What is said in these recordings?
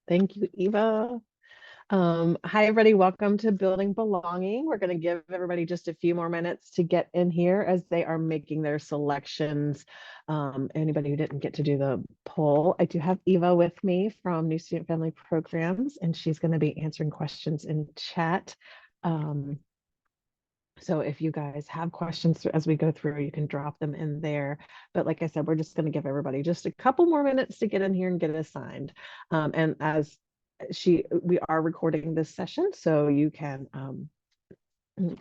Thank you, Eva. Hi, everybody. Welcome to Building Belonging. We're going to give everybody just a few more minutes to get in here as they are making their selections. Anybody who didn't get to do the poll, I do have Eva with me from New Student Family Programs, and she's going to be answering questions in chat. So if you guys have questions as we go through, you can drop them in there. But like I said, we're just going to give everybody just a couple more minutes to get in here and get assigned. And as we are recording this session, so you can,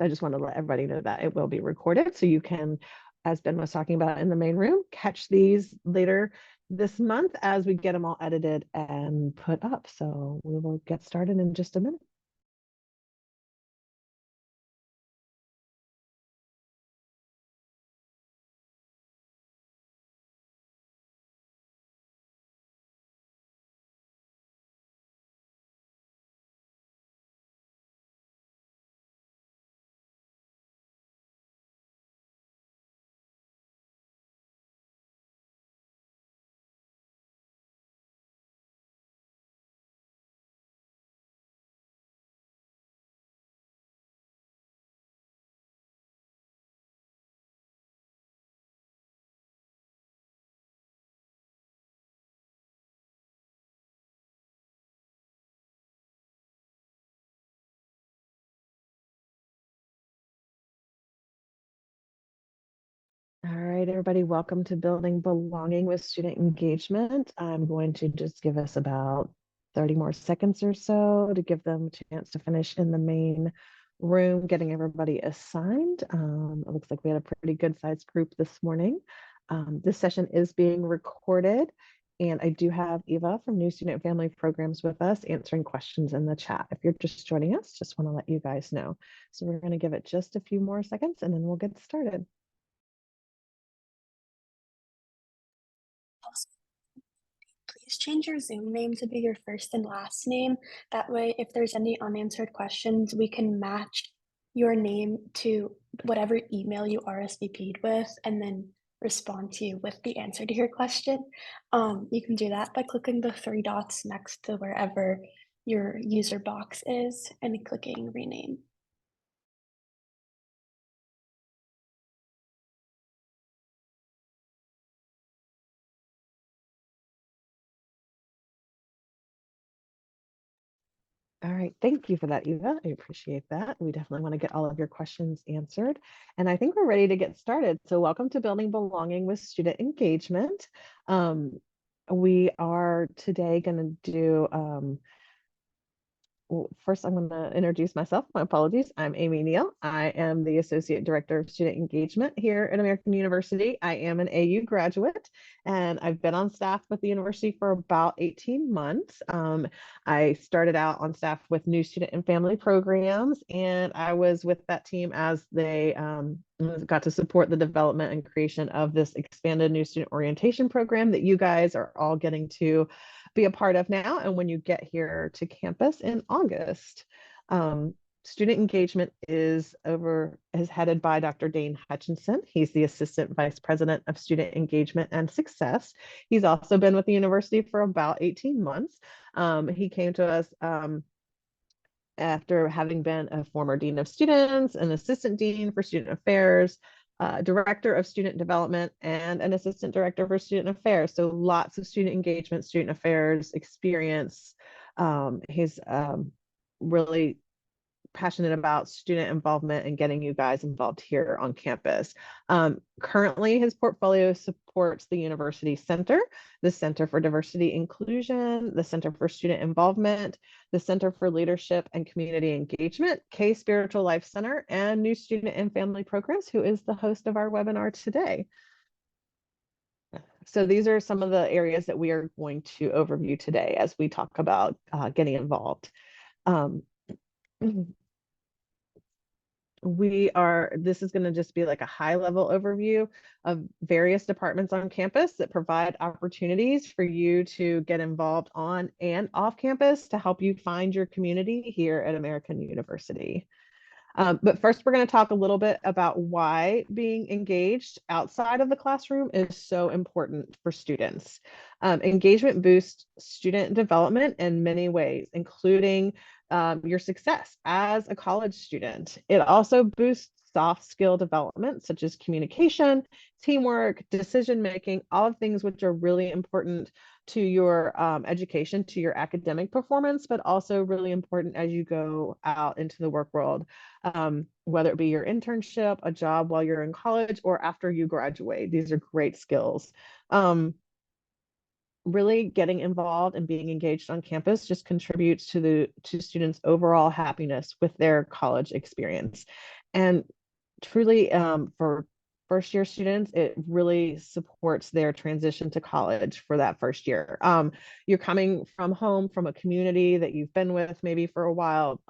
I just want to let everybody know that it will be recorded. So you can, as Ben was talking about in the main room, catch these later this month as we get them all edited and put up. So we will get started in just a minute. All right, everybody, welcome to Building Belonging with Student Engagement. I'm going to just give us about 30 more seconds or so to give them a chance to finish in the main room, getting everybody assigned. It looks like we had a pretty good sized group this morning. This session is being recorded, and I do have Eva from New Student Family Programs with us answering questions in the chat. If you're just joining us, just want to let you guys know. So we're going to give it just a few more seconds and then we'll get started. Please change your Zoom name to be your first and last name. That way, if there's any unanswered questions, we can match your name to whatever email you RSVP'd with and then respond to you with the answer to your question. You can do that by clicking the three dots next to wherever your user box is and clicking rename. All right, thank you for that, Eva. I appreciate that. We definitely want to get all of your questions answered. And I think we're ready to get started. So welcome to Building Belonging with Student Engagement. We are today going to do well, first, I'm going to introduce myself. My apologies. I'm Amy Neal. I am the Associate Director of Student Engagement here at American University. I am an AU graduate, and I've been on staff with the university for about 18 months. I started out on staff with New Student and Family Programs, and I was with that team as they got to support the development and creation of this expanded New Student Orientation program that you guys are all getting to be a part of now. And when you get here to campus in August, student engagement is headed by Dr. Dane Hutchinson. He's the Assistant Vice President of Student Engagement and Success. He's also been with the university for about 18 months. He came to us after having been a former dean of students, an assistant dean for student affairs, director of student development, and an assistant director for student affairs. So lots of student engagement, student affairs experience. He's really passionate about student involvement and getting you guys involved here on campus. Currently, his portfolio supports the University Center, the Center for Diversity Inclusion, the Center for Student Involvement, the Center for Leadership and Community Engagement, K Spiritual Life Center, and New Student and Family Programs, who is the host of our webinar today. So these are some of the areas that we are going to overview today as we talk about getting involved. This is going to just be like a high level overview of various departments on campus that provide opportunities for you to get involved on and off campus to help you find your community here at American University. But first, we're going to talk a little bit about why being engaged outside of the classroom is so important for students. Engagement boosts student development in many ways, including your success as a college student. It also boosts soft skill development, such as communication, teamwork, decision making, all of things which are really important to your education, to your academic performance, but also really important as you go out into the work world, whether it be your internship, a job while you're in college, or after you graduate. These are great skills. Really getting involved and being engaged on campus just contributes to students' overall happiness with their college experience. And truly, for first year students, it really supports their transition to college for that first year. You're coming from home, from a community that you've been with maybe for a while,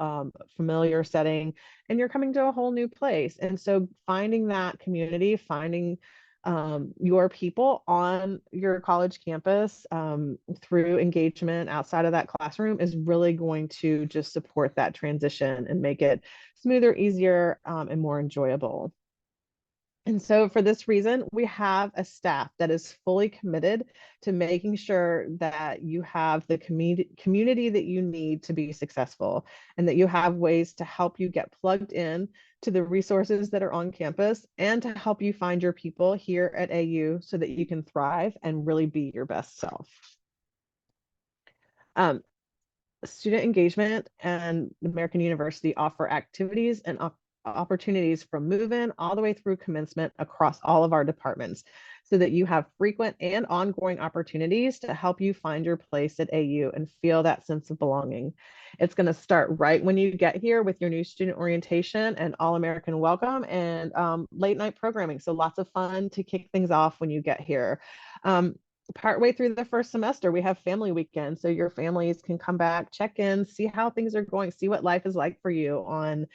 familiar setting, and you're coming to a whole new place. And so finding that community, finding your people on your college campus through engagement outside of that classroom is really going to just support that transition and make it smoother, easier, and more enjoyable. And so for this reason, we have a staff that is fully committed to making sure that you have the community that you need to be successful, and that you have ways to help you get plugged in to the resources that are on campus, and to help you find your people here at AU so that you can thrive and really be your best self. Student engagement and American University offer activities and opportunities from move-in all the way through commencement across all of our departments, so that you have frequent and ongoing opportunities to help you find your place at AU and feel that sense of belonging. It's going to start right when you get here with your new student orientation and All-American Welcome and late night programming. So lots of fun to kick things off when you get here. Partway through the first semester, we have family weekend. So your families can come back, check in, see how things are going, see what life is like for you on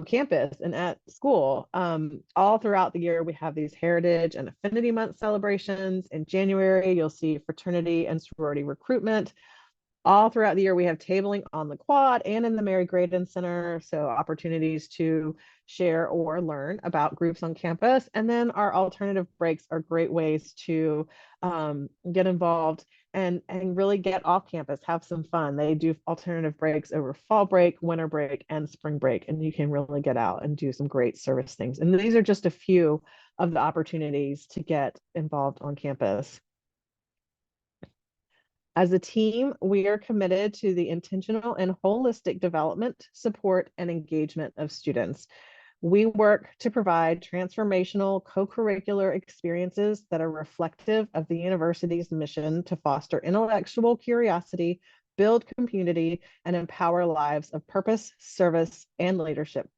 campus and at school. All throughout the year, we have these Heritage and Affinity Month celebrations. In January, you'll see fraternity and sorority recruitment. All throughout the year, we have tabling on the quad and in the Mary Graydon Center. So opportunities to share or learn about groups on campus. And then our alternative breaks are great ways to get involved and really get off campus, have some fun. They do alternative breaks over fall break, winter break, and spring break. And you can really get out and do some great service things. And these are just a few of the opportunities to get involved on campus. As a team, we are committed to the intentional and holistic development, support, and engagement of students. We work to provide transformational co-curricular experiences that are reflective of the university's mission to foster intellectual curiosity, build community, and empower lives of purpose, service, and leadership.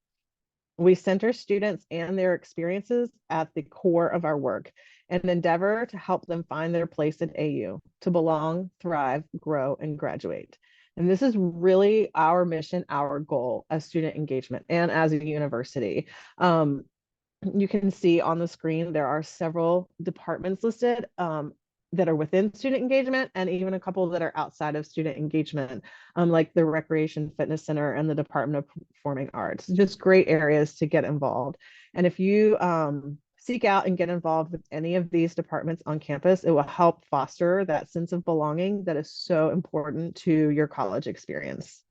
We center students and their experiences at the core of our work and endeavor to help them find their place at AU, to belong, thrive, grow, and graduate. And this is really our mission, our goal as student engagement and as a university. You can see on the screen, there are several departments listed that are within student engagement, and even a couple that are outside of student engagement, like the Recreation Fitness Center and the Department of Performing Arts. Just great areas to get involved. And if you seek out and get involved with any of these departments on campus, it will help foster that sense of belonging that is so important to your college experience.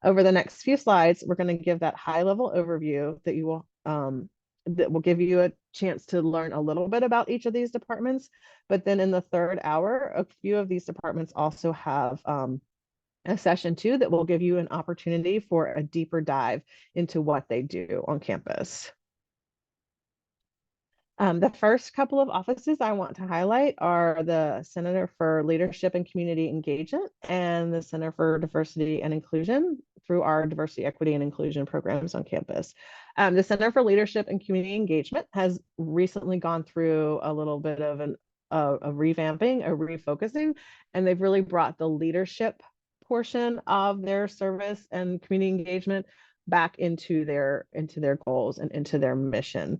Over the next few slides, we're going to give that high-level overview that will give you a chance to learn a little bit about each of these departments. But then in the third hour, a few of these departments also have a session 2 that will give you an opportunity for a deeper dive into what they do on campus. The first couple of offices I want to highlight are the Center for Leadership and Community Engagement and the Center for Diversity and Inclusion through our diversity, equity, and inclusion programs on campus. The Center for Leadership and Community Engagement has recently gone through a little bit of a revamping, a refocusing, and they've really brought the leadership portion of their service and community engagement back into their goals and into their mission.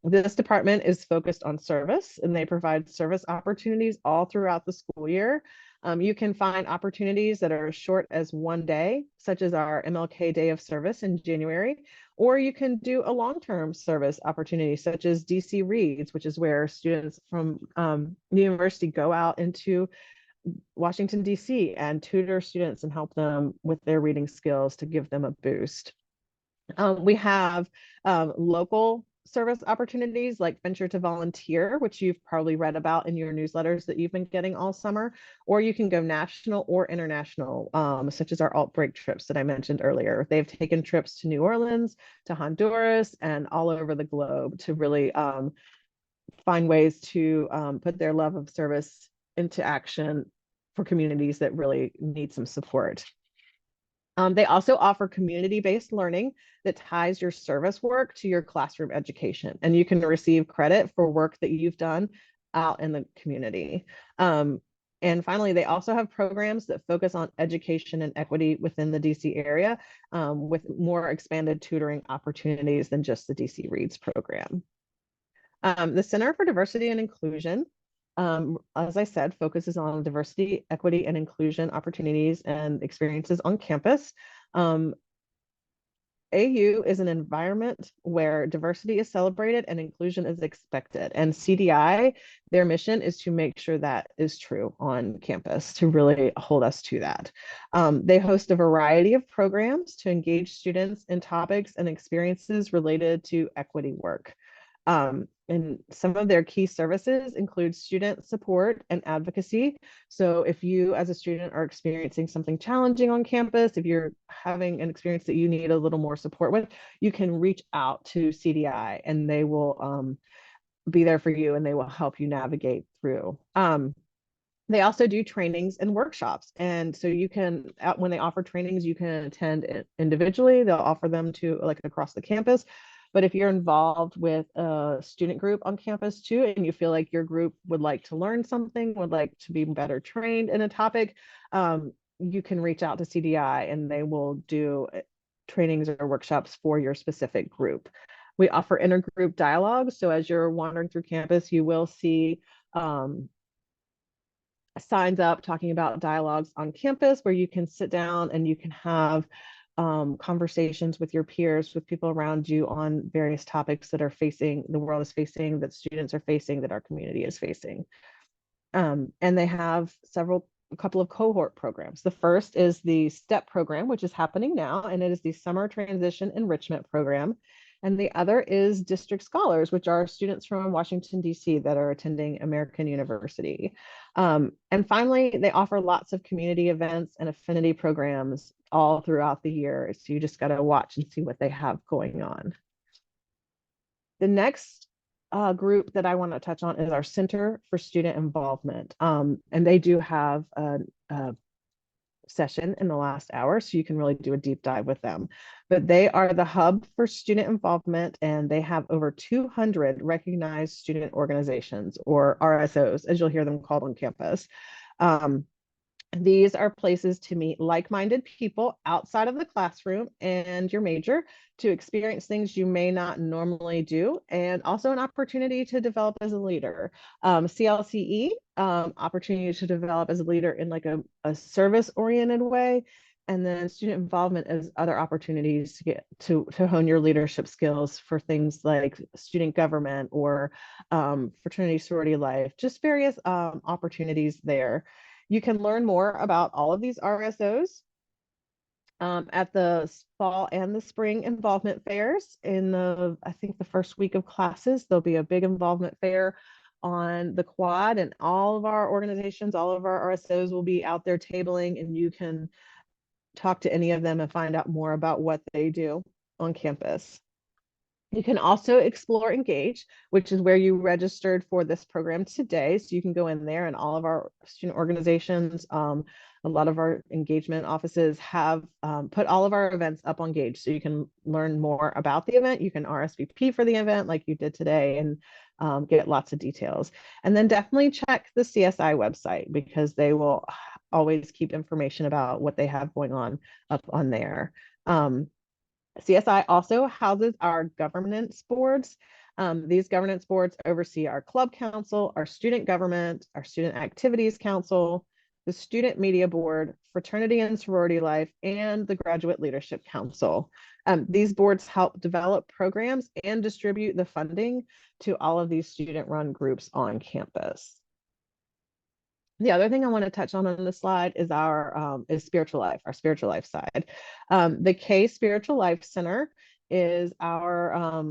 This department is focused on service, and they provide service opportunities all throughout the school year. You can find opportunities that are as short as one day, such as our MLK Day of Service in January, Or you can do a long-term service opportunity such as DC Reads, which is where students from the university go out into Washington, D.C. and tutor students and help them with their reading skills to give them a boost. We have local service opportunities like Venture to Volunteer, which you've probably read about in your newsletters that you've been getting all summer, or you can go national or international, such as our Alt-Break trips that I mentioned earlier. They've taken trips to New Orleans, to Honduras, and all over the globe to really find ways to put their love of service into action for communities that really need some support. They also offer community-based learning that ties your service work to your classroom education, and you can receive credit for work that you've done out in the community. And finally, they also have programs that focus on education and equity within the DC area, with more expanded tutoring opportunities than just the DC Reads program. The Center for Diversity and Inclusion, as I said, focuses on diversity, equity, and inclusion opportunities and experiences on campus. AU is an environment where diversity is celebrated and inclusion is expected. And CDI, their mission is to make sure that is true on campus, to really hold us to that. They host a variety of programs to engage students in topics and experiences related to equity work. And some of their key services include student support and advocacy. So if you as a student are experiencing something challenging on campus, if you're having an experience that you need a little more support with, you can reach out to CDI and they will be there for you and they will help you navigate through. They also do trainings and workshops. And so you can, when they offer trainings, you can attend individually. They'll offer them to like across the campus. But if you're involved with a student group on campus too, and you feel like your group would like to learn something, would like to be better trained in a topic, you can reach out to CDI and they will do trainings or workshops for your specific group. We offer intergroup dialogue. So as you're wandering through campus, you will see signs up talking about dialogues on campus where you can sit down and you can have conversations with your peers, with people around you on various topics that are facing, the world is facing, that students are facing, that our community is facing. And they have a couple of cohort programs. The first is the STEP program, which is happening now, and it is the Summer Transition Enrichment Program. And the other is District Scholars, which are students from Washington, D.C. that are attending American University. And finally, they offer lots of community events and affinity programs all throughout the year. So you just got to watch and see what they have going on. The next group that I want to touch on is our Center for Student Involvement. And they do have a session in the last hour, so you can really do a deep dive with them. But they are the hub for student involvement, and they have over 200 recognized student organizations, or RSOs, as you'll hear them called on campus. These are places to meet like-minded people outside of the classroom and your major, to experience things you may not normally do, and also an opportunity to develop as a leader. CLCE, opportunity to develop as a leader in like a service-oriented way, and then student involvement as other opportunities to get to hone your leadership skills for things like student government or fraternity sorority life, just various opportunities there. You can learn more about all of these RSOs at the fall and the spring involvement fairs. In I think the first week of classes, there'll be a big involvement fair on the quad, and all of our organizations, all of our RSOs will be out there tabling, and you can talk to any of them and find out more about what they do on campus. You can also explore Engage, which is where you registered for this program today. So you can go in there, and all of our student organizations, a lot of our engagement offices have put all of our events up on Engage. So you can learn more about the event. You can RSVP for the event like you did today, and get lots of details. And then definitely check the CSI website, because they will always keep information about what they have going on up on there. CSI also houses our governance boards. These governance boards oversee our club council, our student government, our student activities council, the Student Media Board, Fraternity and Sorority Life, and the Graduate Leadership Council. These boards help develop programs and distribute the funding to all of these student-run groups on campus. The other thing I want to touch on this slide is our spiritual life, our spiritual life side. The K Spiritual Life Center is our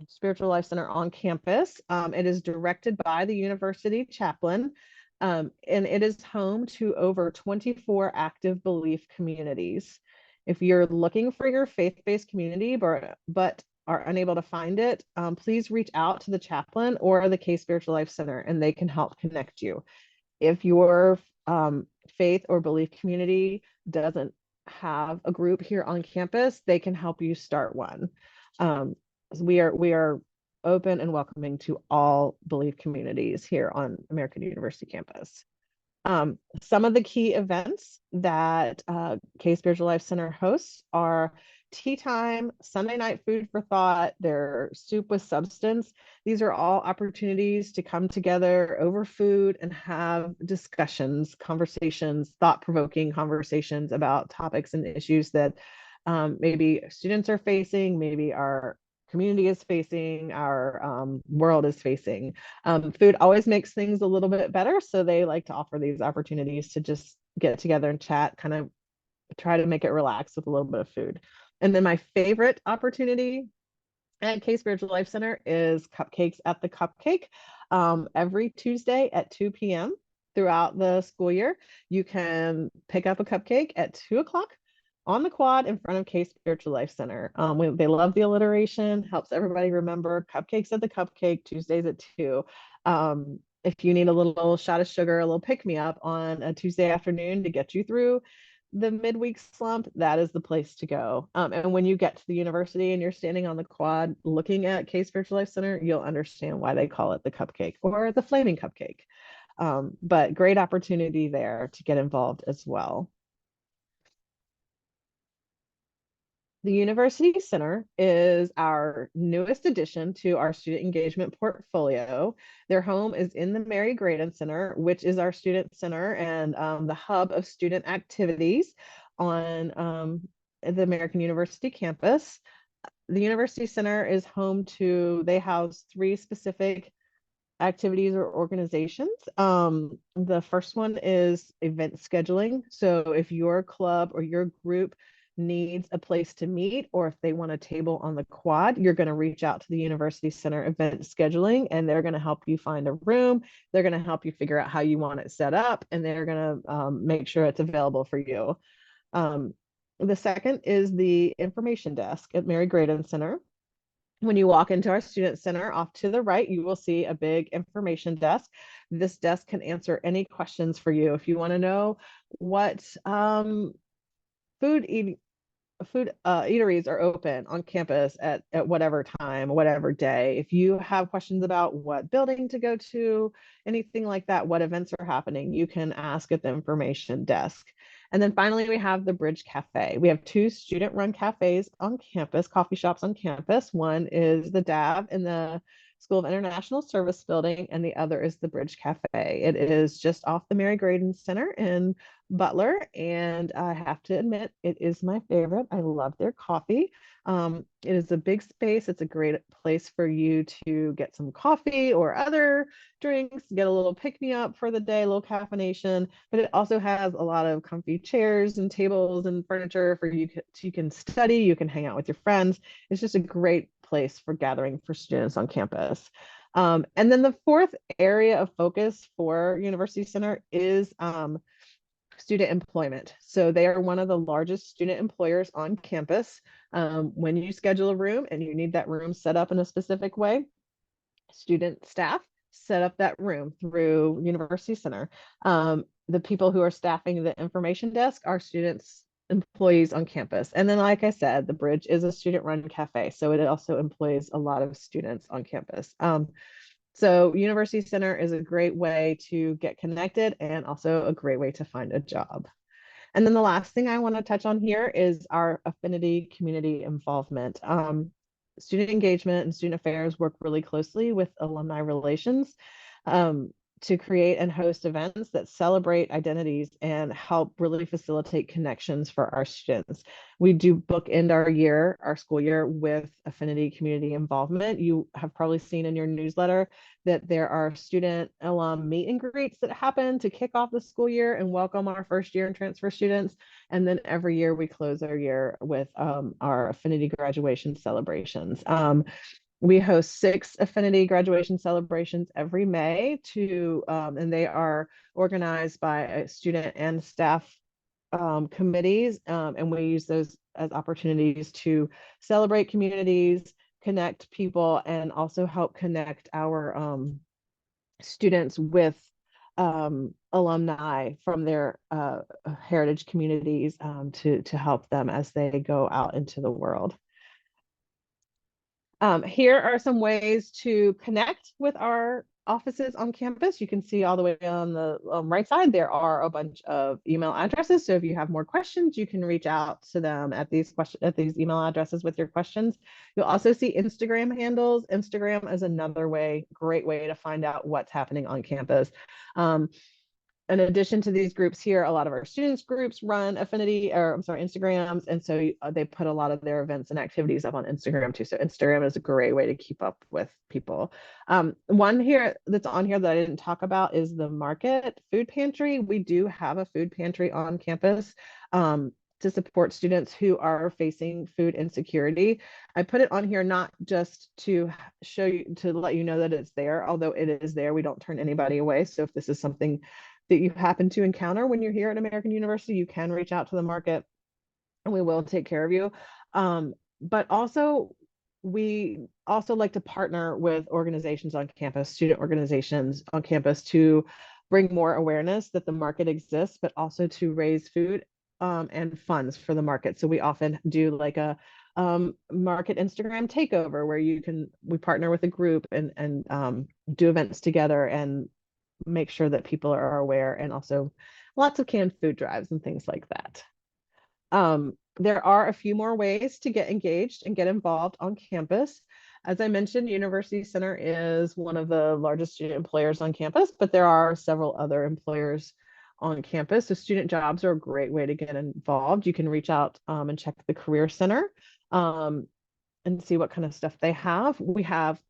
spiritual life center on campus. It is directed by the university chaplain, and it is home to over 24 active belief communities. If you're looking for your faith-based community, but are unable to find it, please reach out to the chaplain or the K Spiritual Life Center, and they can help connect you. If your faith or belief community doesn't have a group here on campus, they can help you start one. We are open and welcoming to all belief communities here on American University campus. Some of the key events that K Spiritual Life Center hosts are tea time, Sunday night food for thought, their soup with substance. These are all opportunities to come together over food and have discussions, conversations, thought-provoking conversations about topics and issues that maybe students are facing, maybe our community is facing, our world is facing. Food always makes things a little bit better, so they like to offer these opportunities to just get together and chat, kind of try to make it relax with a little bit of food. And then my favorite opportunity at K Spiritual Life Center is Cupcakes at the Cupcake. Every Tuesday at 2 p.m. throughout the school year, you can pick up a cupcake at 2 o'clock on the quad in front of K Spiritual Life Center. They love the alliteration, helps everybody remember Cupcakes at the Cupcake, Tuesdays at 2. If you need a little shot of sugar, a little pick-me-up on a Tuesday afternoon to get you through the midweek slump, that is the place to go. And when you get to the university and you're standing on the quad looking at K Spiritual Life Center, you'll understand why they call it the cupcake or the flaming cupcake. But great opportunity there to get involved as well. The University Center is our newest addition to our student engagement portfolio. Their home is in the Mary Graydon Center, which is our student center and the hub of student activities on the American University campus. The University Center is home to, they house 3 specific activities or organizations. The first one is event scheduling. So if your club or your group needs a place to meet, or if they want a table on the quad, you're going to reach out to the University Center event scheduling, and they're going to help you find a room. They're going to help you figure out how you want it set up, and they're going to make sure it's available for you. The second is the information desk at Mary Graydon Center. When you walk into our student center, off to the right, you will see a big information desk. This desk can answer any questions for you. If you want to know what eateries are open on campus at whatever time, whatever day. If you have questions about what building to go to, anything like that, what events are happening, you can ask at the information desk. And then finally, we have the Bridge Cafe. We have 2 student-run cafes on campus, coffee shops on campus. One is the DAV in the School of International Service building, and the other is the Bridge Cafe. It is just off the Mary Graydon Center in Butler, and I have to admit, it is my favorite. I love their coffee. It is a big space. It's a great place for you to get some coffee or other drinks, get a little pick-me-up for the day, a little caffeination, but it also has a lot of comfy chairs and tables and furniture for you can study, you can hang out with your friends. It's just a great place for gathering for students on campus. And then the fourth area of focus for University Center is student employment. So they are one of the largest student employers on campus. When you schedule a room and you need that room set up in a specific way, student staff set up that room through University Center. The people who are staffing the information desk are students, employees on campus. And then, like I said, the Bridge is a student-run cafe, so it also employs a lot of students on campus. So University Center is a great way to get connected and also a great way to find a job. And then the last thing I want to touch on here is our affinity community involvement. Student engagement and student affairs work really closely with alumni relations. to create and host events that celebrate identities and help really facilitate connections for our students. We do bookend our school year with affinity community involvement. You have probably seen in your newsletter that there are student alum meet and greets that happen to kick off the school year and welcome our first year and transfer students. And then every year we close our year with our affinity graduation celebrations. We host 6 affinity graduation celebrations every May and they are organized by student and staff committees, and we use those as opportunities to celebrate communities, connect people, and also help connect our students with alumni from their heritage communities to help them as they go out into the world. Here are some ways to connect with our offices on campus. You can see all the way on the right side, there are a bunch of email addresses. So if you have more questions, you can reach out to them at these email addresses with your questions. You'll also see Instagram handles. Instagram is another great way to find out what's happening on campus. In addition to these groups here, a lot of our students groups run Instagrams. And so they put a lot of their events and activities up on Instagram too. So Instagram is a great way to keep up with people. One here that's on here that I didn't talk about is the Market Food Pantry. We do have a food pantry on campus to support students who are facing food insecurity. I put it on here not just to let you know that it's there, although it is there. We don't turn anybody away. So if this is something that you happen to encounter when you're here at American University, you can reach out to the market and we will take care of you. But also, we also like to partner with organizations on campus, student organizations on campus, to bring more awareness that the market exists, but also to raise food and funds for the market. So we often do like a market Instagram takeover where we partner with a group and do events together and make sure that people are aware, and also lots of canned food drives and things like that. There are a few more ways to get engaged and get involved on campus. As I mentioned, University Center is one of the largest student employers on campus, but there are several other employers on campus. So student jobs are a great way to get involved. You can reach out and check the Career Center and see what kind of stuff they have.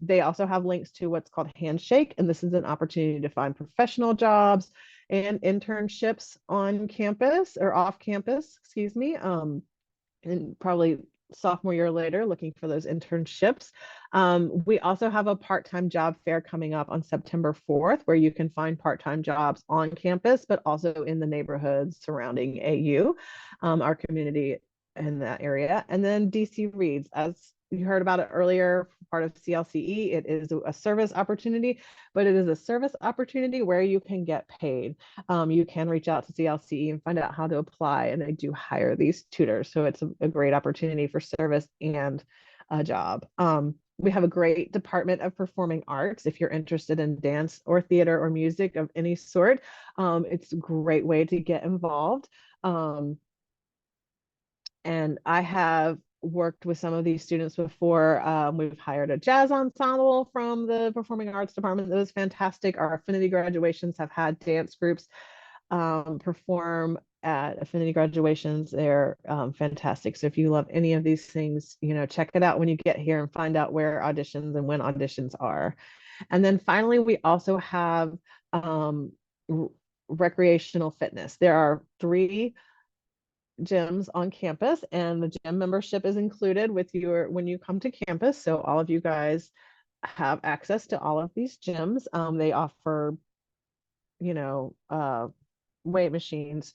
They also have links to what's called Handshake, and this is an opportunity to find professional jobs and internships on campus or off campus, excuse me, and probably sophomore year later looking for those internships. We also have a part-time job fair coming up on September 4th, where you can find part-time jobs on campus, but also in the neighborhoods surrounding AU, our community in that area. And then DC Reads, as you heard about it earlier, part of CLCE, it is a service opportunity, but it is a service opportunity where you can get paid. You can reach out to CLCE and find out how to apply, and they do hire these tutors. So it's a great opportunity for service and a job. We have a great Department of Performing Arts. If you're interested in dance or theater or music of any sort, it's a great way to get involved. And I have worked with some of these students before. We've hired a jazz ensemble from the Performing Arts Department. That was fantastic. Our affinity graduations have had dance groups perform at affinity graduations. They're fantastic. So if you love any of these things, check it out when you get here and find out where auditions and when auditions are. And then finally, we also have recreational fitness. There are 3 gyms on campus, and the gym membership is included with when you come to campus. So all of you guys have access to all of these gyms. They offer, weight machines,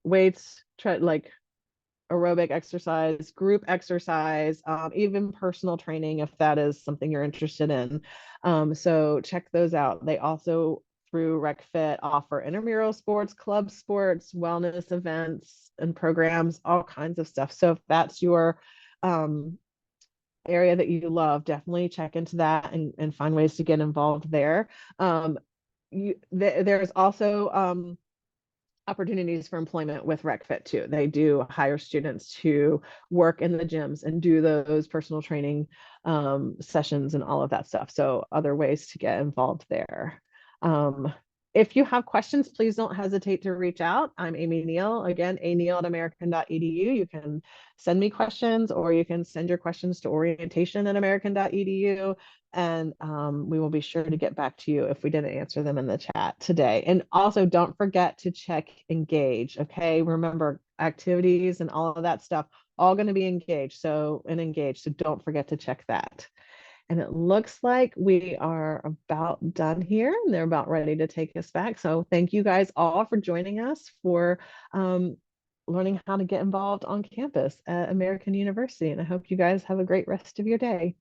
weights, like aerobic exercise, group exercise, even personal training, if that is something you're interested in. So check those out. They also, through RecFit, offer intramural sports, club sports, wellness events and programs, all kinds of stuff. So if that's your area that you love, definitely check into that and find ways to get involved there. There's also opportunities for employment with RecFit too. They do hire students to work in the gyms and do those personal training sessions and all of that stuff. So other ways to get involved there. If you have questions, please don't hesitate to reach out. I'm Amy Neal, again, aneal@american.edu. You can send me questions, or you can send your questions to orientation@american.edu. And we will be sure to get back to you if we didn't answer them in the chat today. And also don't forget to check Engage, okay? Remember, activities and all of that stuff, all going to be engaged. So don't forget to check that. And it looks like we are about done here, and they're about ready to take us back. So thank you guys all for joining us for learning how to get involved on campus at American University. And I hope you guys have a great rest of your day.